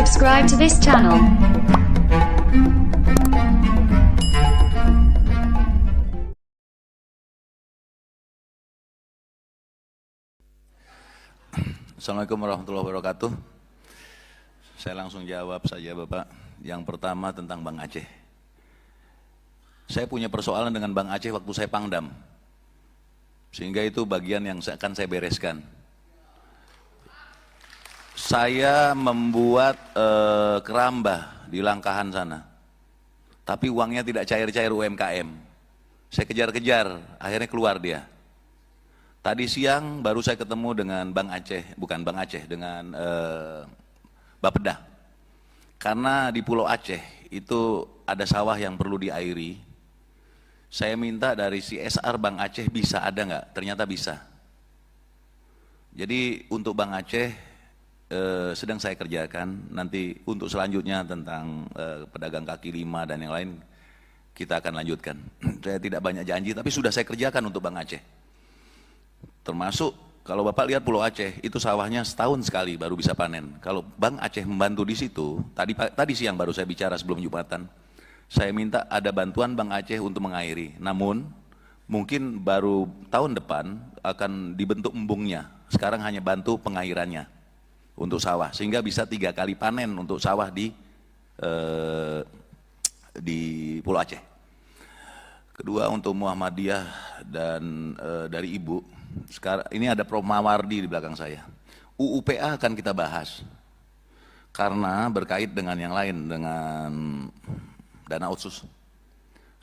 subscribe to this channel. Assalamualaikum warahmatullahi wabarakatuh. Saya langsung jawab saja Bapak. Yang pertama tentang Bang Aceh. Saya punya persoalan dengan Bang Aceh waktu saya Pangdam. Sehingga itu bagian yang akan saya bereskan. Saya membuat keramba di Langkahan sana. Tapi uangnya tidak cair-cair UMKM. Saya kejar-kejar, akhirnya keluar dia. Tadi siang baru saya ketemu dengan Bang Aceh, bukan Bang Aceh, dengan Bapeda. Karena di Pulau Aceh itu ada sawah yang perlu diairi. Saya minta dari CSR Bang Aceh bisa ada nggak? Ternyata bisa. Jadi untuk Bang Aceh sedang saya kerjakan. Nanti untuk selanjutnya tentang pedagang kaki lima dan yang lain kita akan lanjutkan. Saya tidak banyak janji, tapi sudah saya kerjakan untuk Bang Aceh. Termasuk kalau Bapak lihat Pulau Aceh itu sawahnya setahun sekali baru bisa panen. Kalau Bang Aceh membantu di situ, tadi siang baru saya bicara sebelum Jumatan, saya minta ada bantuan Bang Aceh untuk mengairi. Namun mungkin baru tahun depan akan dibentuk embungnya. Sekarang hanya bantu pengairannya untuk sawah, sehingga bisa 3 kali panen untuk sawah di Pulau Aceh. Kedua untuk Muhammadiyah dan dari Ibu. Sekarang ini ada Prof Mawardi di belakang saya. UUPA akan kita bahas karena berkait dengan yang lain, dengan dana otsus.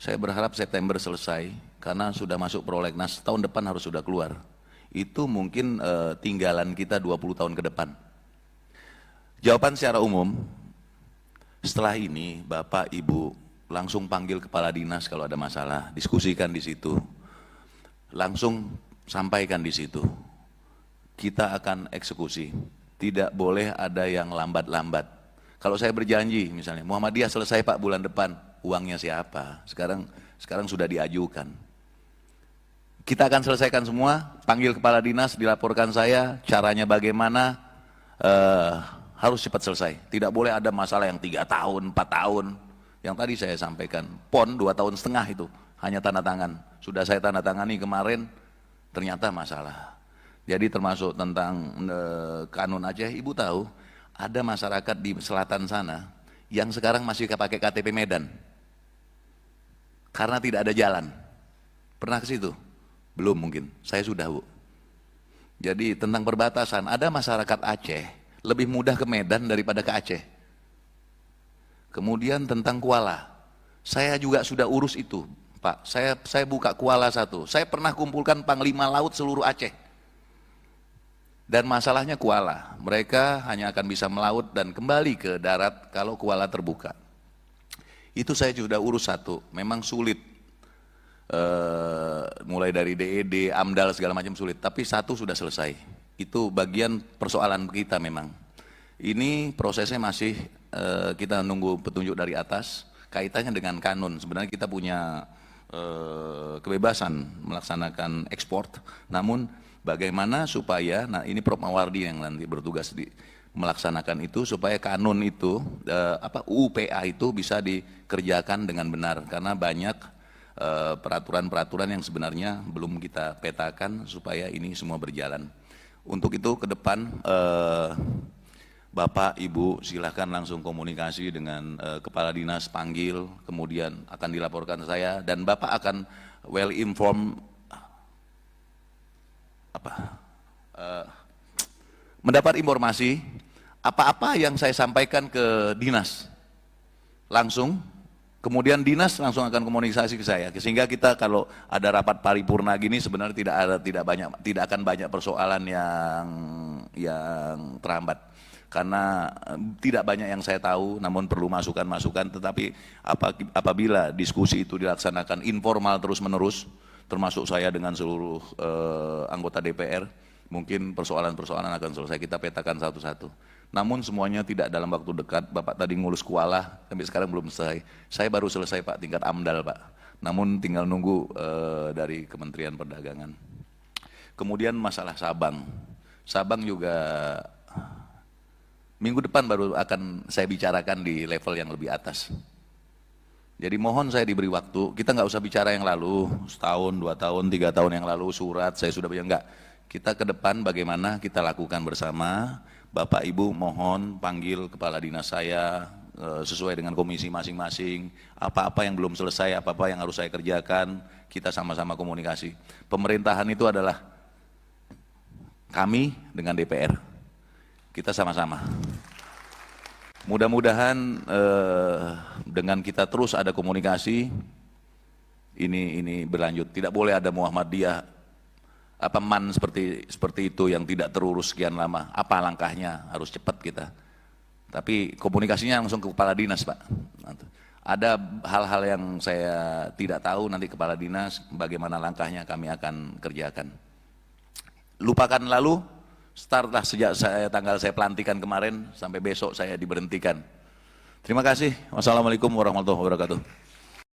Saya berharap September selesai karena sudah masuk prolegnas, tahun depan harus sudah keluar. Itu mungkin tinggalan kita 20 tahun ke depan. Jawaban secara umum, setelah ini Bapak Ibu langsung panggil kepala dinas kalau ada masalah, diskusikan di situ, langsung sampaikan di situ. Kita akan eksekusi. Tidak boleh ada yang lambat-lambat. Kalau saya berjanji misalnya, Muhammadiyah selesai Pak bulan depan, uangnya siapa? Sekarang sudah diajukan. Kita akan selesaikan semua, panggil kepala dinas, dilaporkan saya, caranya bagaimana, harus cepat selesai. Tidak boleh ada masalah yang 3 tahun, 4 tahun. Yang tadi saya sampaikan, PON 2,5 tahun itu hanya tanda tangan. Sudah saya tanda tangani kemarin, ternyata masalah. Jadi termasuk tentang kanun Aceh, Ibu tahu ada masyarakat di selatan sana yang sekarang masih pakai KTP Medan karena tidak ada jalan. Pernah ke situ? Belum mungkin, saya sudah Bu. Jadi tentang perbatasan, ada masyarakat Aceh lebih mudah ke Medan daripada ke Aceh. Kemudian tentang Kuala, saya juga sudah urus itu Pak, saya buka Kuala 1. Saya pernah kumpulkan Panglima Laut seluruh Aceh. Dan masalahnya Kuala, mereka hanya akan bisa melaut dan kembali ke darat kalau Kuala terbuka. Itu saya sudah urus 1, memang sulit. Mulai dari DED, AMDAL segala macam sulit, tapi 1 sudah selesai. Itu bagian persoalan kita memang. Ini prosesnya masih kita nunggu petunjuk dari atas, kaitannya dengan kanun. Sebenarnya kita punya kebebasan melaksanakan ekspor, namun bagaimana supaya, nah ini Prof Mawardi yang nanti bertugas di melaksanakan itu, supaya kanun itu, UUPA itu bisa dikerjakan dengan benar, karena banyak peraturan-peraturan yang sebenarnya belum kita petakan supaya ini semua berjalan. Untuk itu ke depan Bapak, Ibu silahkan langsung komunikasi dengan kepala dinas, panggil, kemudian akan dilaporkan saya, dan Bapak akan well informed, mendapat informasi apa-apa yang saya sampaikan ke dinas langsung, kemudian dinas langsung akan komunikasi ke saya, sehingga kita kalau ada rapat paripurna gini sebenarnya tidak akan banyak persoalan yang terhambat. Karena tidak banyak yang saya tahu, namun perlu masukan-masukan, tetapi apabila diskusi itu dilaksanakan informal terus-menerus, termasuk saya dengan seluruh anggota DPR, mungkin persoalan-persoalan akan selesai, kita petakan satu-satu. Namun semuanya tidak dalam waktu dekat. Bapak tadi ngurus Kuala, sampai sekarang belum selesai. Saya baru selesai Pak, tingkat AMDAL Pak. Namun tinggal nunggu dari Kementerian Perdagangan. Kemudian masalah Sabang. Sabang juga Minggu depan baru akan saya bicarakan di level yang lebih atas. Jadi mohon saya diberi waktu, kita nggak usah bicara yang lalu, setahun, 2 tahun, 3 tahun yang lalu, surat, saya sudah bilang enggak. Kita ke depan bagaimana kita lakukan bersama, Bapak Ibu mohon panggil kepala dinas saya, sesuai dengan komisi masing-masing, apa-apa yang belum selesai, apa-apa yang harus saya kerjakan, kita sama-sama komunikasi. Pemerintahan itu adalah kami dengan DPR, kita sama-sama. Mudah-mudahan dengan kita terus ada komunikasi, ini berlanjut. Tidak boleh ada Muhammadiyah MAN seperti itu yang tidak terurus sekian lama. Apa langkahnya? Harus cepat kita. Tapi komunikasinya langsung ke kepala dinas, Pak. Ada hal-hal yang saya tidak tahu, nanti kepala dinas bagaimana langkahnya kami akan kerjakan. Lupakan lalu. Startlah sejak tanggal saya pelantikan kemarin sampai besok saya diberhentikan. Terima kasih. Wassalamualaikum warahmatullahi wabarakatuh.